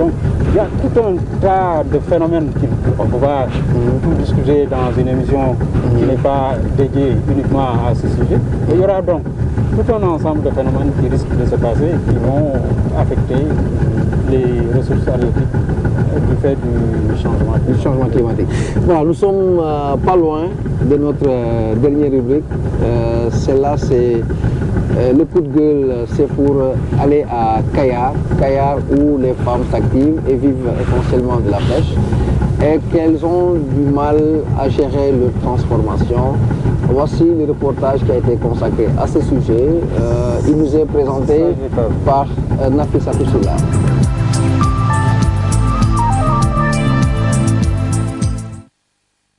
Donc il y a tout un tas de phénomènes qu'on va tout discuter dans une émission qui n'est pas dédiée uniquement à ce sujet. Et il y aura donc tout un ensemble de phénomènes qui risquent de se passer et qui vont affecter les ressources halieutiques du fait du changement climatique. Voilà, nous sommes pas loin de notre dernière rubrique. Celle-là, c'est le coup de gueule, c'est pour aller à Kayar où les femmes s'activent et vivent essentiellement de la pêche et qu'elles ont du mal à gérer leur transformation. Voici le reportage qui a été consacré à ce sujet. Il nous est présenté par Nafisa Toussila.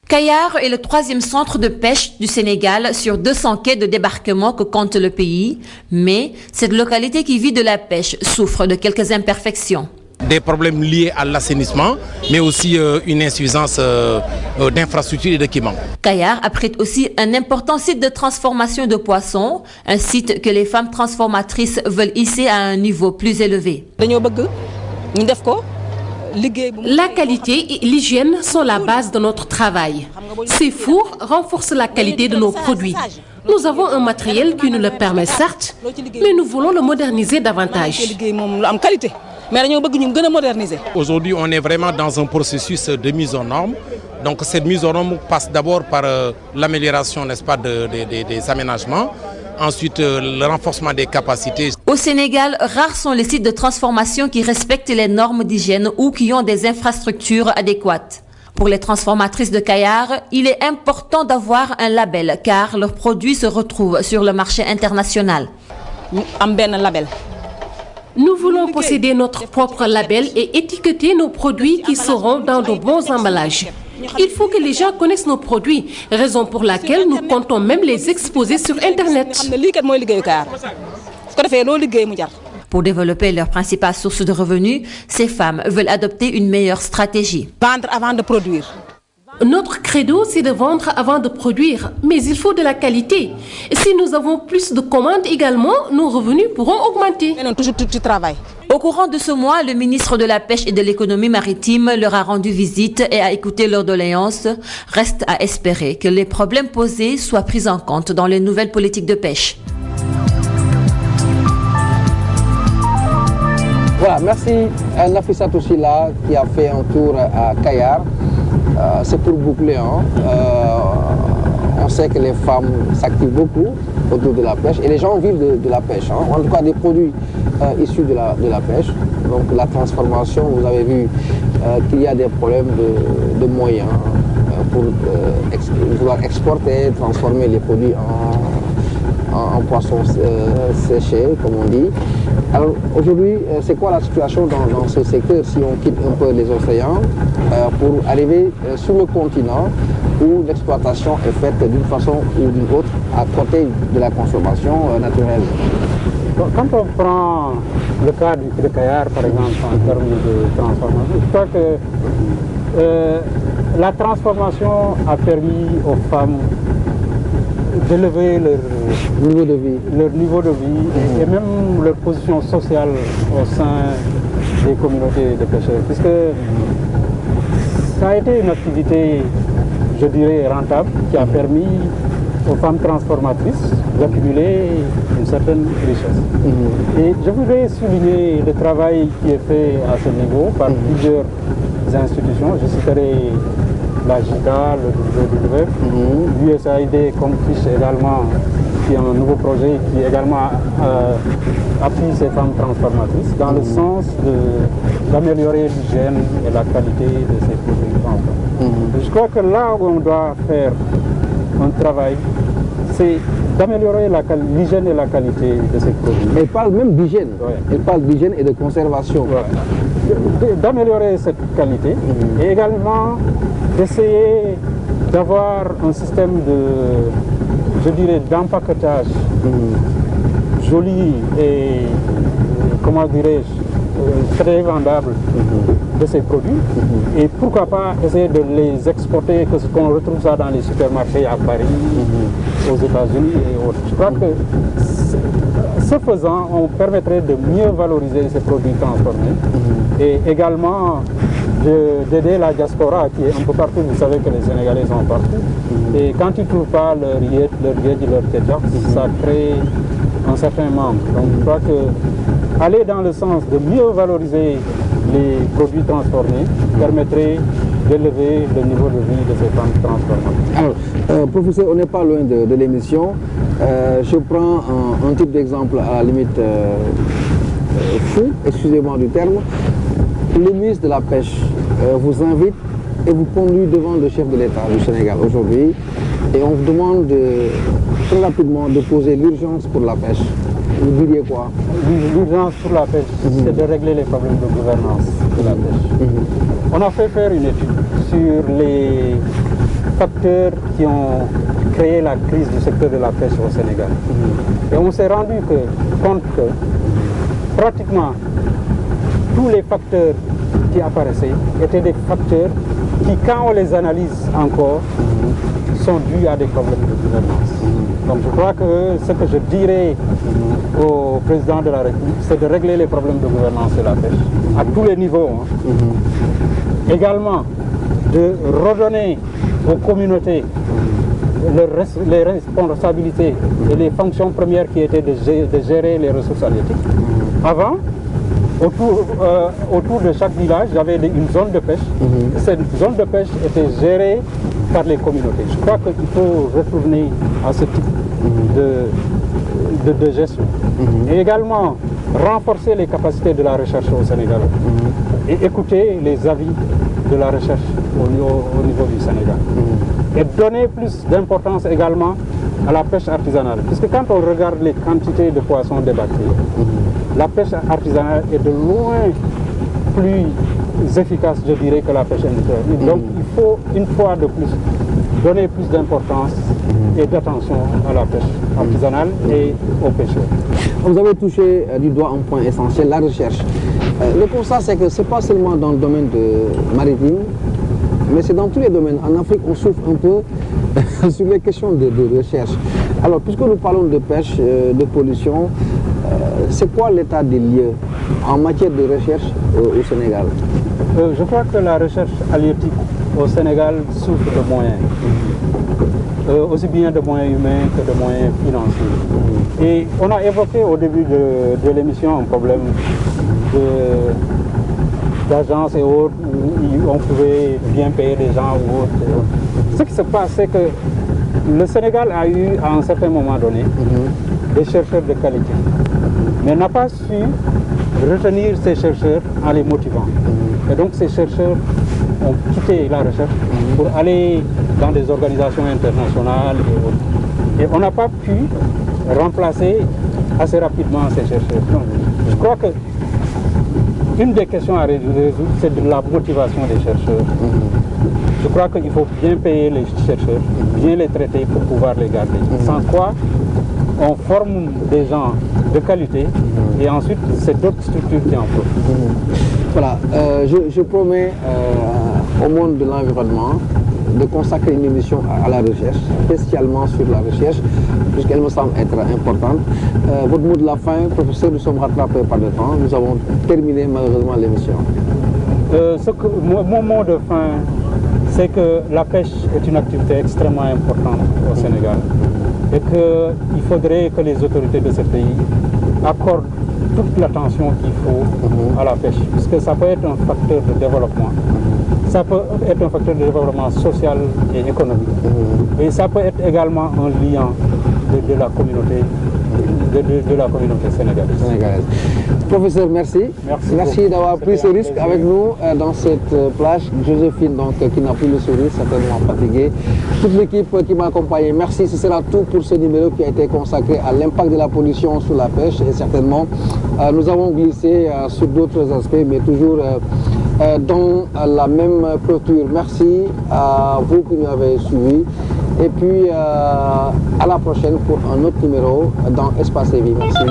Kayar est le 3e centre de pêche du Sénégal sur 200 quais de débarquement que compte le pays. Mais cette localité qui vit de la pêche souffre de quelques imperfections. Des problèmes liés à l'assainissement, mais aussi une insuffisance d'infrastructures et d'équipements. Kayar abrite aussi un important site de transformation de poissons, un site que les femmes transformatrices veulent hisser à un niveau plus élevé. La qualité et l'hygiène sont la base de notre travail. Ces fours renforcent la qualité de nos produits. Nous avons un matériel qui nous le permet certes, mais nous voulons le moderniser davantage. Aujourd'hui, on est vraiment dans un processus de mise aux normes. Donc cette mise aux normes passe d'abord par l'amélioration, n'est-ce pas, des aménagements. Ensuite, le renforcement des capacités. Au Sénégal, rares sont les sites de transformation qui respectent les normes d'hygiène ou qui ont des infrastructures adéquates. Pour les transformatrices de Kayar, il est important d'avoir un label car leurs produits se retrouvent sur le marché international. Nous voulons posséder notre propre label et étiqueter nos produits qui seront dans de bons emballages. Il faut que les gens connaissent nos produits, raison pour laquelle nous comptons même les exposer sur Internet. Pour développer leur principale source de revenus, ces femmes veulent adopter une meilleure stratégie. Vendre avant de produire. Notre credo, c'est de vendre avant de produire, mais il faut de la qualité. Si nous avons plus de commandes également, nos revenus pourront augmenter. Au courant de ce mois, le ministre de la Pêche et de l'Économie maritime leur a rendu visite et a écouté leurs doléances. Reste à espérer que les problèmes posés soient pris en compte dans les nouvelles politiques de pêche. Voilà, merci à Nafisa Toussila qui a fait un tour à Kayar. C'est pour boucler. On sait que les femmes s'activent beaucoup autour de la pêche et les gens vivent de la pêche. En tout cas, des produits issus de la pêche. Donc la transformation, vous avez vu qu'il y a des problèmes de moyens pour vouloir exporter, transformer les produits en poissons séchés, comme on dit. Alors aujourd'hui, c'est quoi la situation dans ce secteur si on quitte un peu les océans pour arriver sur le continent où l'exploitation est faite d'une façon ou d'une autre à côté de la consommation naturelle? Quand on prend le cas de Kayar, par exemple, en termes de transformation, je crois que la transformation a permis aux femmes d'élever leur niveau de vie et même leur position sociale au sein des communautés de pêcheurs. Puisque ça a été une activité, je dirais, rentable qui a permis aux femmes transformatrices d'accumuler une certaine richesse. Et je voudrais souligner le travail qui est fait à ce niveau par plusieurs institutions. Je citerai la JICA, le WWF, l'USAID comme Fiche également, qui a un nouveau projet qui également appuie ces femmes transformatrices dans le sens d'améliorer l'hygiène et la qualité de ces produits. Je crois que là où on doit faire un travail, c'est d'améliorer l'hygiène et la qualité de ces produits. Mais elle parle même d'hygiène. Elle parle d'hygiène et de conservation. D'améliorer cette qualité et également d'essayer d'avoir un système je dirais, d'empaquetage joli et, comment dirais-je, très vendable de ces produits. Et pourquoi pas essayer de les exporter, que ce qu'on retrouve ça dans les supermarchés à Paris, aux États-Unis et autres. Je crois que ce faisant, on permettrait de mieux valoriser ces produits transformés et également d'aider la diaspora qui est un peu partout. Vous savez que les Sénégalais sont partout. Et quand ils ne trouvent pas leur riet, leur ketchup, ça crée un certain manque. Donc je crois que aller dans le sens de mieux valoriser les produits transformés permettrait d'élever le niveau de vie de ces transformations. Alors, professeur, on n'est pas loin de l'émission. Je prends un type d'exemple à la limite fou, excusez-moi du terme. Le ministre de la Pêche vous invite et vous conduit devant le chef de l'État du Sénégal aujourd'hui et on vous demande très rapidement de poser l'urgence pour la pêche. Vous diriez quoi? L'urgence pour la pêche, c'est de régler les problèmes de gouvernance de la pêche. On a fait faire une étude sur les facteurs qui ont créé la crise du secteur de la pêche au Sénégal. Et on s'est rendu compte que pratiquement tous les facteurs qui apparaissaient étaient des facteurs qui, quand on les analyse encore, sont dus à des problèmes de gouvernance. Donc je crois que ce que je dirais au président de la République, c'est de régler les problèmes de gouvernance de la pêche, à tous les niveaux. Également, de redonner aux communautés les responsabilités et les fonctions premières qui étaient de gérer les ressources halieutiques. Avant, autour de chaque village, il y avait une zone de pêche. Cette zone de pêche était gérée par les communautés. Je crois qu'il faut retourner à ce type de gestion. Et également renforcer les capacités de la recherche au Sénégal et écouter les avis de la recherche au niveau du Sénégal. Et donner plus d'importance également à la pêche artisanale. Puisque quand on regarde les quantités de poissons débarqués, la pêche artisanale est de loin plus efficace, je dirais, que la pêche industrielle. Donc il faut une fois de plus donner plus d'importance et d'attention à la pêche artisanale et aux pêcheurs. Vous avez touché du doigt un point essentiel, la recherche. Le constat, c'est que ce n'est pas seulement dans le domaine maritime, mais c'est dans tous les domaines. En Afrique, on souffre un peu sur les questions de recherche. Alors, puisque nous parlons de pêche, de pollution, c'est quoi l'état des lieux en matière de recherche au Sénégal? Je crois que la recherche halieutique au Sénégal souffre de moyens. Aussi bien de moyens humains que de moyens financiers. Et on a évoqué au début de l'émission un problème d'agences et autres où on pouvait bien payer des gens ou autres. Ce qui se passe, c'est que le Sénégal a eu à un certain moment donné des chercheurs de qualité, mais n'a pas su retenir ces chercheurs en les motivant. Et donc ces chercheurs ont quitté la recherche pour aller dans des organisations internationales et autres. Et on n'a pas pu remplacer assez rapidement ces chercheurs. Donc, je crois que une des questions à résoudre, c'est de la motivation des chercheurs. Je crois qu'il faut bien payer les chercheurs, bien les traiter pour pouvoir les garder. Sans quoi, on forme des gens de qualité et ensuite, c'est d'autres structures qui en profitent. Voilà, je promets au monde de l'environnement de consacrer une émission à la recherche, spécialement sur la recherche, puisqu'elle me semble être importante. Votre mot de la fin, professeur, nous sommes rattrapés par le temps. Nous avons terminé malheureusement l'émission. Mon mot de fin, c'est que la pêche est une activité extrêmement importante au Sénégal et qu'il faudrait que les autorités de ce pays accordent toute l'attention qu'il faut à la pêche, puisque ça peut être un facteur de développement. Ça peut être un facteur de développement social et économique. Et ça peut être également un lien de la communauté, de la communauté sénégalaise. Professeur, merci. Merci d'avoir pris ce risque avec nous dans cette plage. Joséphine, donc, qui n'a plus le sourire, certainement fatiguée. Toute l'équipe qui m'a accompagné, merci. Ce sera tout pour ce numéro qui a été consacré à l'impact de la pollution sur la pêche. Et certainement, nous avons glissé sur d'autres aspects, mais toujours dans la même clôture. Merci à vous qui nous avez suivis. Et puis, à la prochaine pour un autre numéro dans Espace et Vie. Merci.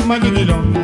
majigilon